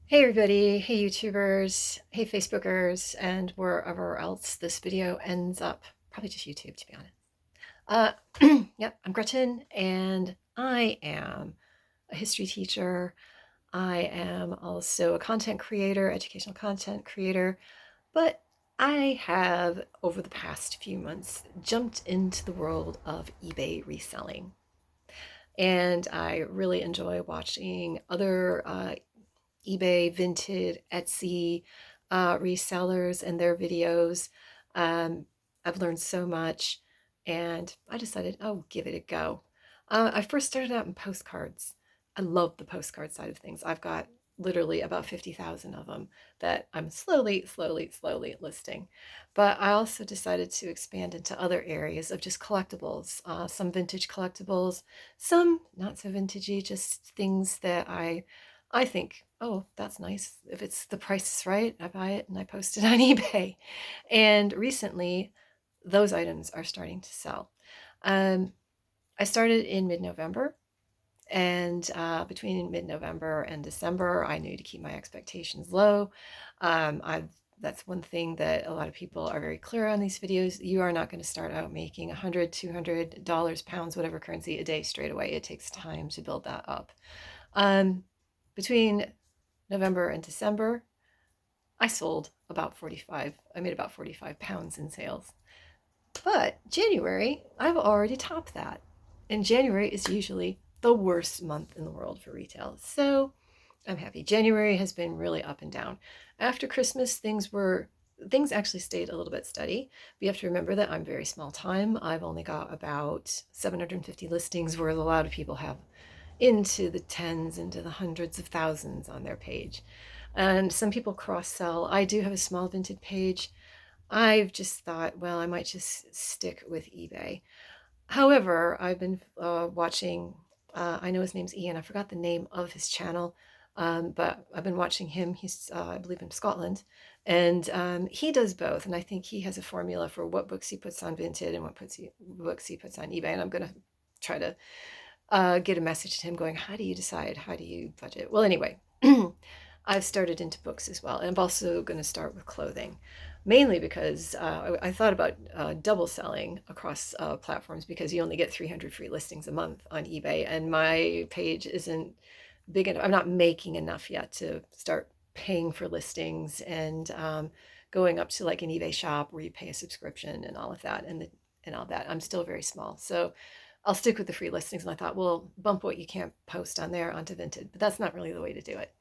Hey everybody, hey YouTubers, hey Facebookers, and wherever else this video ends up. Probably just YouTube, to be honest. Yep, I'm Gretchen, and I am a history teacher. I am also a content creator, educational content creator, but I have, over the past few months, jumped into the world of eBay reselling. And I really enjoy watching other eBay, Vinted, Etsy resellers and their videos. Um, I've learned so much, and I decided, oh, give it a go. I first started out in postcards. I love the postcard side of things. I've got literally about 50,000 of them that I'm slowly listing. But I also decided to expand into other areas of just collectibles, some vintage collectibles, some not so vintagey, just things that I think, oh, that's nice. If it's the price is right, I buy it and I post it on eBay. And recently, those items are starting to sell. Um, I started in mid-November, and between mid-November and December, I knew to keep my expectations low. I've That's one thing that a lot of people are very clear on these videos. You are not going to start out making $100, $200, pounds, whatever currency a day straight away. It takes time to build that up. Um, Between November and December, I sold about 45. I made about 45 pounds in sales. But January, I've already topped that. And January is usually the worst month in the world for retail. So I'm happy. January has been really up and down. After Christmas, things actually stayed a little bit steady. But you have to remember that I'm very small time. I've only got about 750 listings, whereas a lot of people have into the tens, into the hundreds of thousands on their page. And some people cross sell. I do have a small Vinted page. I've just thought, well, I might just stick with eBay. However, I've been watching, I know his name's Ian. I forgot the name of his channel, but I've been watching him. He's, I believe, in Scotland. And he does both. And I think he has a formula for what books he puts on Vinted and books he puts on eBay. And I'm going to try to get a message to him going, how do you decide? How do you budget? Well, anyway, I've started into books as well. And I'm also going to start with clothing, mainly because I thought about double selling across platforms because you only get 300 free listings a month on eBay. And my page isn't big enough. I'm not making enough yet to start paying for listings and going up to like an eBay shop where you pay a subscription and all of that and all that. I'm still very small. So I'll stick with the free listings. And I thought, well, bump what you can't post on there onto Vinted. But that's not really the way to do it.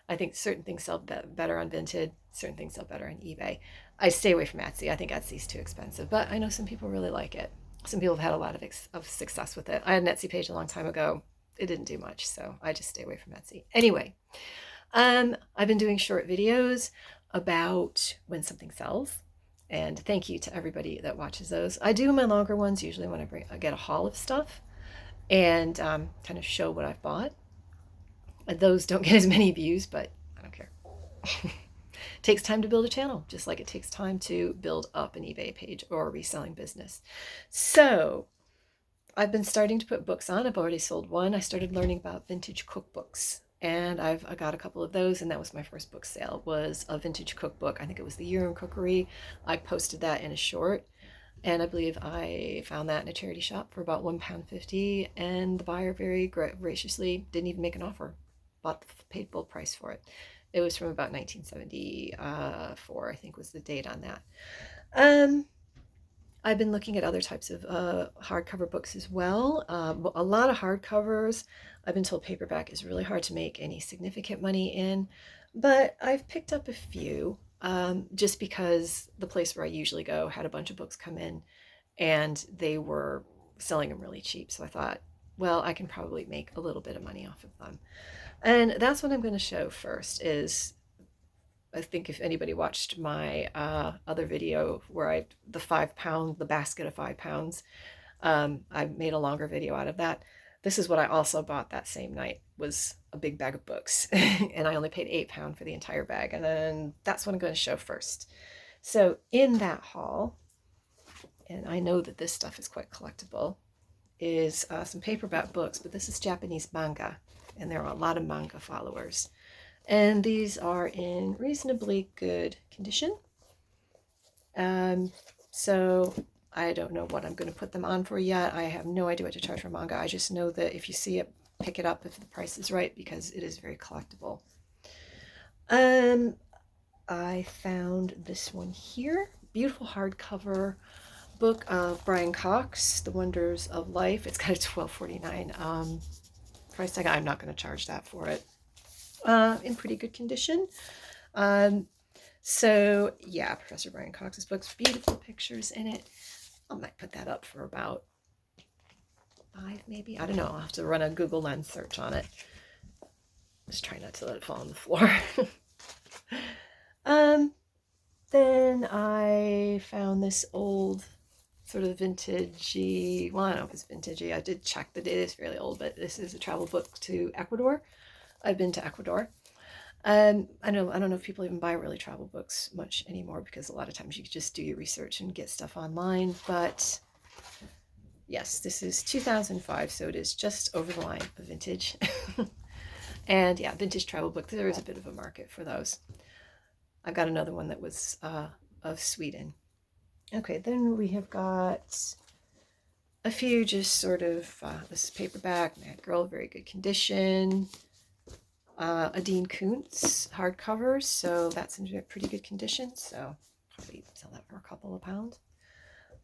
I think certain things sell better on Vinted, certain things sell better on eBay. I stay away from Etsy. I think Etsy's too expensive, but I know some people really like it. Some people have had a lot of success with it. I had an Etsy page a long time ago. It didn't do much, so I just stay away from Etsy. Anyway, I've been doing short videos about when something sells. And thank you to everybody that watches those. I do my longer ones usually when I get a haul of stuff and kind of show what I've bought. Those don't get as many views, but I don't care. It takes time to build a channel, just like it takes time to build up an eBay page or a reselling business. So I've been starting to put books on. I've already sold one. I started learning about vintage cookbooks, and I got a couple of those, and that was my first book sale, was a vintage cookbook. I think it was The Year in Cookery. I posted that in a short, and I believe I found that in a charity shop for about £1.50, and the buyer very graciously didn't even make an offer, paid full price for it. It was from about 1974, I think was the date on that. Um, I've been looking at other types of hardcover books as well. A lot of hardcovers. I've been told paperback is really hard to make any significant money in, but I've picked up a few just because the place where I usually go had a bunch of books come in and they were selling them really cheap. So I thought, well, I can probably make a little bit of money off of them. And that's what I'm going to show first is I think if anybody watched my other video where the 5 pound, the basket of 5 pounds, I made a longer video out of that. This is what I also bought that same night, was a big bag of books. And I only paid £8 for the entire bag. And then that's what I'm going to show first. So in that haul, and I know that this stuff is quite collectible, is some paperback books, but this is Japanese manga. And there are a lot of manga followers. And these are in reasonably good condition. So I don't know what I'm going to put them on for yet. I have no idea what to charge for manga. I just know that if you see it, pick it up if the price is right, because it is very collectible. I found this one here. Beautiful hardcover book of Brian Cox, The Wonders of Life. It's got a $12.49 price tag. I'm not going to charge that for it. In pretty good condition. So yeah, Professor Brian Cox's books, beautiful pictures in it. I might put that up for about 5 maybe. I don't know. I'll have to run a Google Lens search on it. Just try not to let it fall on the floor. Then I found this old sort of vintagey, well, I don't know if it's vintagey. I did check the date. It's fairly old, but this is a travel book to Ecuador. I've been to Ecuador. I don't know if people even buy really travel books much anymore, because a lot of times you just do your research and get stuff online. But yes, this is 2005, so it is just over the line of vintage. And yeah, vintage travel books, there is a bit of a market for those. I've got another one that was of Sweden. Okay, then we have got a few just sort of, this is paperback, Mad Girl, very good condition. A Dean Koontz hardcover, so that's in pretty good condition, so probably sell that for a couple of pounds.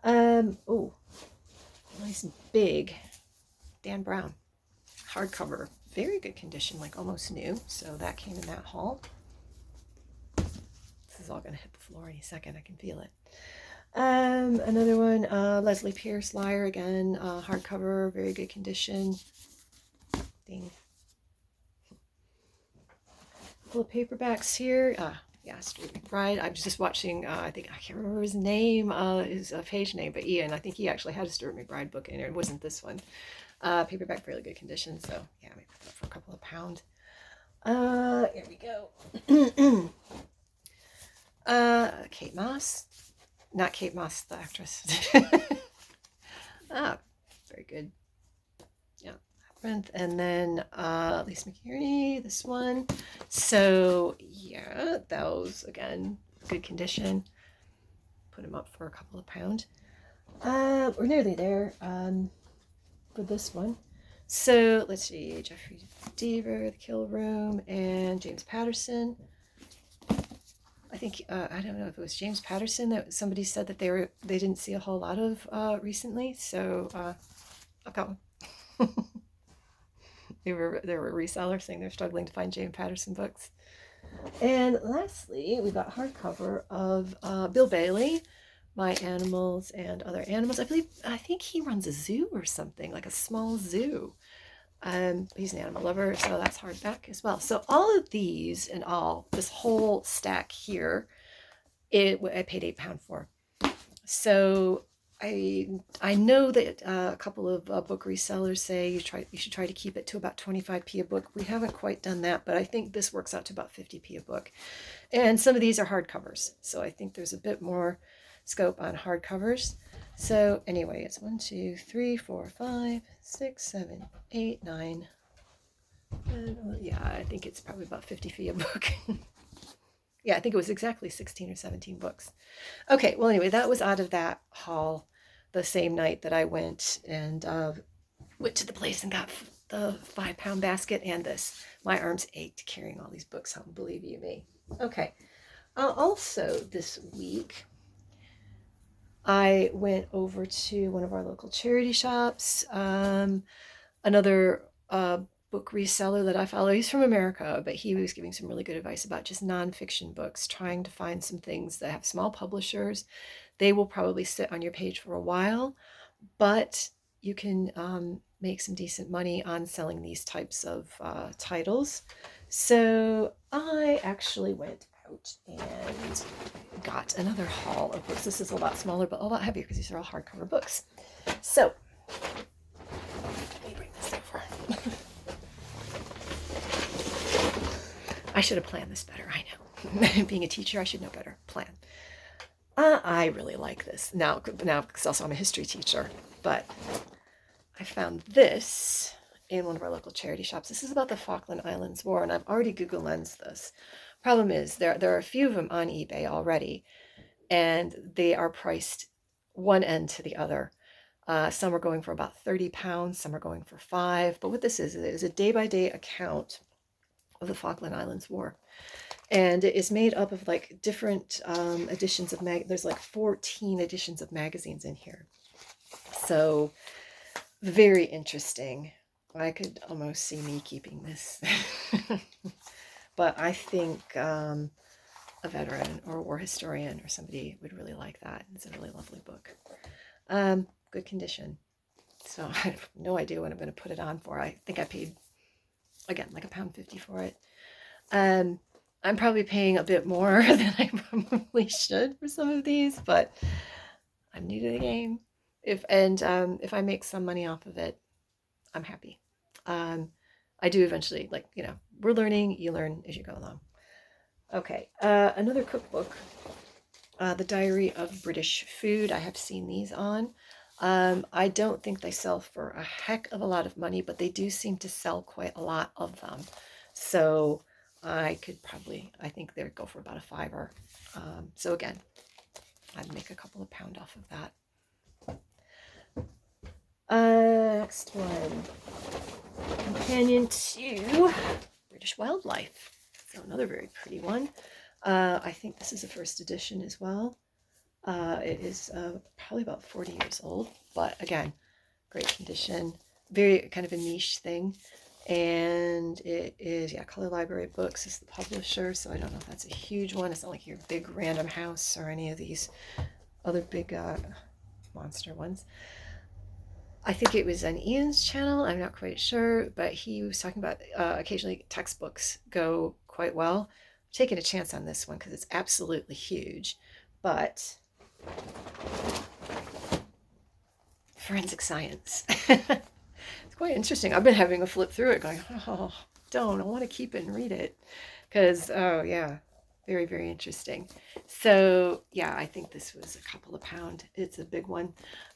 Oh, nice big Dan Brown hardcover, very good condition, like almost new, so that came in that haul. This is all going to hit the floor any second, I can feel it. Another one, Leslie Pierce, Liar, again, hardcover, very good condition. Ding. Couple of paperbacks here. Yeah, Stuart McBride. I was just watching, I can't remember his name, his page name, but Ian, I think he actually had a Stuart McBride book in there. It wasn't this one. Paperback, fairly good condition, so yeah, maybe put that for a couple of pounds. Here we go. Kate Moss. Not Kate Moss, the actress. Very good. Yeah. And then Lisa McKinney, this one. So yeah, those again, good condition. Put them up for a couple of pounds. We're nearly there for this one. So let's see, Jeffrey Deaver, The Kill Room, and James Patterson. I think I don't know if it was James Patterson that somebody said that they didn't see a whole lot of recently. So I've got one. They were a reseller saying they're struggling to find James Patterson books. And lastly, we got hardcover of Bill Bailey, My Animals and Other Animals. I think he runs a zoo or something, like a small zoo. He's an animal lover, so that's hardback as well. So all of these and all, this whole stack here, I paid £8 for. So I know that a couple of book resellers say you should try to keep it to about 25p a book. We haven't quite done that, but I think this works out to about 50p a book. And some of these are hardcovers, so I think there's a bit more scope on hardcovers. So anyway, it's 1, 2, 3, 4, 5, 6, 7, 8, 9. Yeah, I think it's probably about 50p a book. Yeah, I think it was exactly 16 or 17 books. Okay, well, anyway, that was out of that haul the same night that I went and went to the place and got the £5 basket and this. My arms ached carrying all these books home, believe you me. Okay, also this week, I went over to one of our local charity shops. Another book reseller that I follow, he's from America, but he was giving some really good advice about just nonfiction books, trying to find some things that have small publishers. They will probably sit on your page for a while, but you can make some decent money on selling these types of titles. So I actually went out and got another haul of books. This is a lot smaller, but a lot heavier because these are all hardcover books. So let me bring this over. I should have planned this better. I know. Being a teacher, I should know better. Plan. I really like this now because also I'm a history teacher. But I found this in one of our local charity shops. This is about the Falkland Islands War, and I've already Google Lensed this. Problem is, there are a few of them on eBay already, and they are priced one end to the other. Some are going for about £30, some are going for £5. But what this is a day-by-day account of the Falkland Islands War. And it is made up of like different editions of there's like 14 editions of magazines in here. So very interesting. I could almost see me keeping this. But I think a veteran or a war historian or somebody would really like that. It's a really lovely book. Good condition. So I have no idea what I'm going to put it on for. I think I paid, again, like £1.50 for it. I'm probably paying a bit more than I probably should for some of these, but I'm new to the game. If I make some money off of it, I'm happy. I do eventually, like, we're learning, you learn as you go along. Okay, another cookbook, The Diary of British Food. I have seen these on. I don't think they sell for a heck of a lot of money, but they do seem to sell quite a lot of them. So I think they would go for about a $5. So again, I'd make a couple of pound off of that. Next one, Companion to British Wildlife. So another very pretty one. I think this is a first edition as well. It is probably about 40 years old, but again, great condition. Very kind of a niche thing. And it is, Color Library Books is the publisher, so I don't know if that's a huge one. It's not like your big Random House or any of these other big monster ones. I think it was on Ian's channel, I'm not quite sure, but he was talking about occasionally textbooks go quite well. I'm taking a chance on this one because it's absolutely huge, but forensic science. It's quite interesting. I've been having a flip through it going, I want to keep it and read it because, very, very interesting. So yeah, I think this was a couple of pound. It's a big one.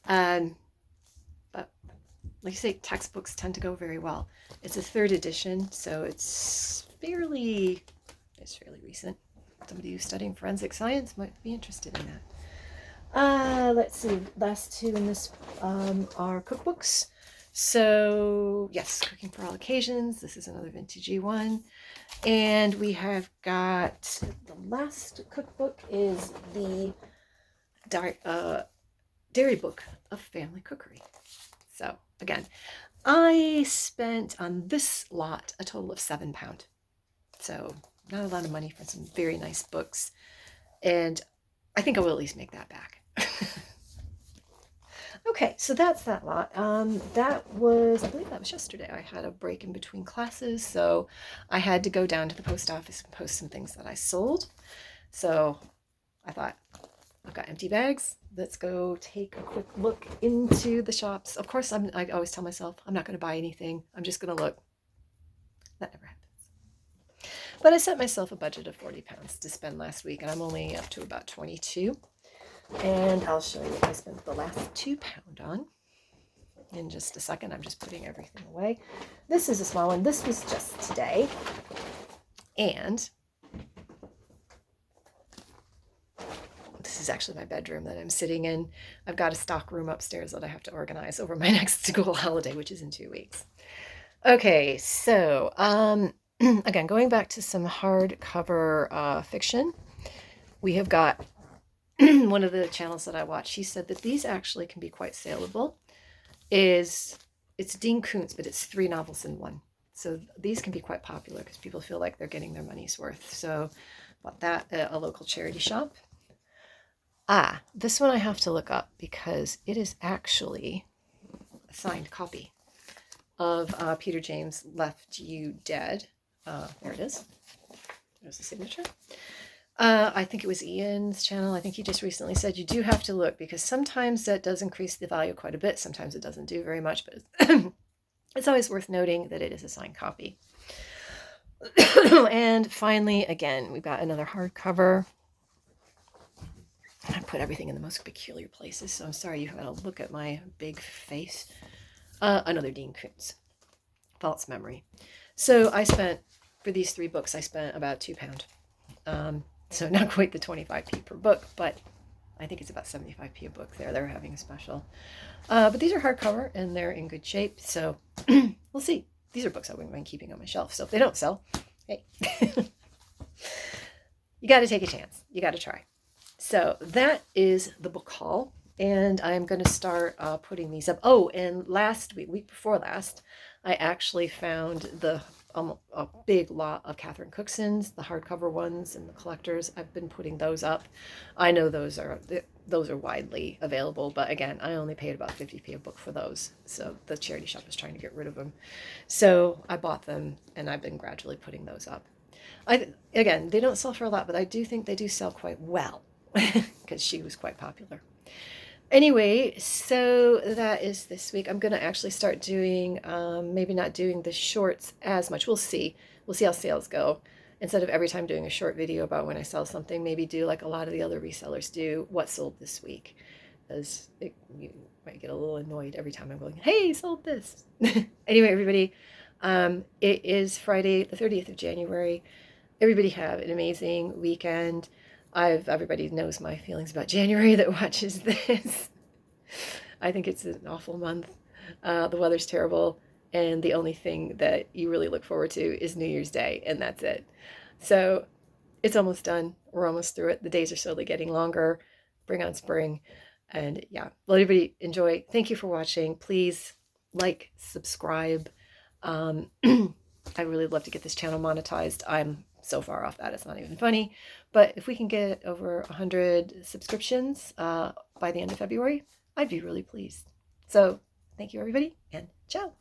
But like I say, textbooks tend to go very well. It's a third edition, so it's fairly recent. Somebody who's studying forensic science might be interested in that. Let's see, last two in this are cookbooks. So yes, Cooking for All Occasions. This is another vintagey one. And we have got, the last cookbook is the Dairy Book of Family Cookery. So again, I spent on this lot a total of £7. So not a lot of money for some very nice books. And I think I will at least make that back. Okay, so that's that lot. I believe that was yesterday. I had a break in between classes, so I had to go down to the post office and post some things that I sold. So I thought, I've got empty bags. Let's go take a quick look into the shops. Of course, I always tell myself, I'm not going to buy anything. I'm just going to look. That never happens. But I set myself a budget of £40 to spend last week, and I'm only up to about 22. And I'll show you what I spent the last £2 on in just a second. I'm just putting everything away. This is a small one. This was just today. And this is actually my bedroom that I'm sitting in. I've got a stock room upstairs that I have to organize over my next school holiday, which is in 2 weeks. Okay, so again, going back to some hardcover fiction, we have got one of the channels that I watch. She said that these actually can be quite saleable. It's Dean Koontz, but it's 3 novels in one. So these can be quite popular because people feel like they're getting their money's worth. So bought that at a local charity shop. This one I have to look up because it is actually a signed copy of Peter James' Left You Dead. There it is. There's the signature. I think it was Ian's channel. I think he just recently said you do have to look because sometimes that does increase the value quite a bit. Sometimes it doesn't do very much, but it's always worth noting that it is a signed copy. And finally, again, we've got another hardcover. I put everything in the most peculiar places, so I'm sorry you have to look at my big face. Another Dean Koontz. false memory. So I spent, for these 3 books, I spent about £2. So not quite the 25p per book, but I think it's about 75p a book there. They're having a special. But these are hardcover and they're in good shape. So we'll see. These are books I wouldn't mind keeping on my shelf. So if they don't sell, hey, you got to take a chance. You got to try. So that is the book haul. And I'm going to start putting these up. Oh, and last week before last, I actually found a big lot of Catherine Cookson's, the hardcover ones and the collectors. I've been putting those up. I know those are widely available, but again, I only paid about 50p a book for those. So the charity shop is trying to get rid of them. So I bought them and I've been gradually putting those up. Again, they don't sell for a lot, but I do think they do sell quite well because she was quite popular. Anyway, so that is this week. I'm going to actually start doing, maybe not doing the shorts as much. We'll see. We'll see how sales go. Instead of every time doing a short video about when I sell something, maybe do like a lot of the other resellers do, what sold this week. Because you might get a little annoyed every time I'm going, hey, sold this. Anyway, everybody, it is Friday, the 30th of January. Everybody have an amazing weekend. Everybody knows my feelings about January that watches this. I think it's an awful month. The weather's terrible, and the only thing that you really look forward to is New Year's Day, and that's it. So it's almost done. We're almost through it. The days are slowly getting longer. Bring on spring. And yeah, well, everybody enjoy. Thank you for watching. Please like, subscribe. I really love to get this channel monetized. I'm so far off that it's not even funny, but if we can get over 100 subscriptions by the end of February, I'd be really pleased. So thank you, everybody, and ciao.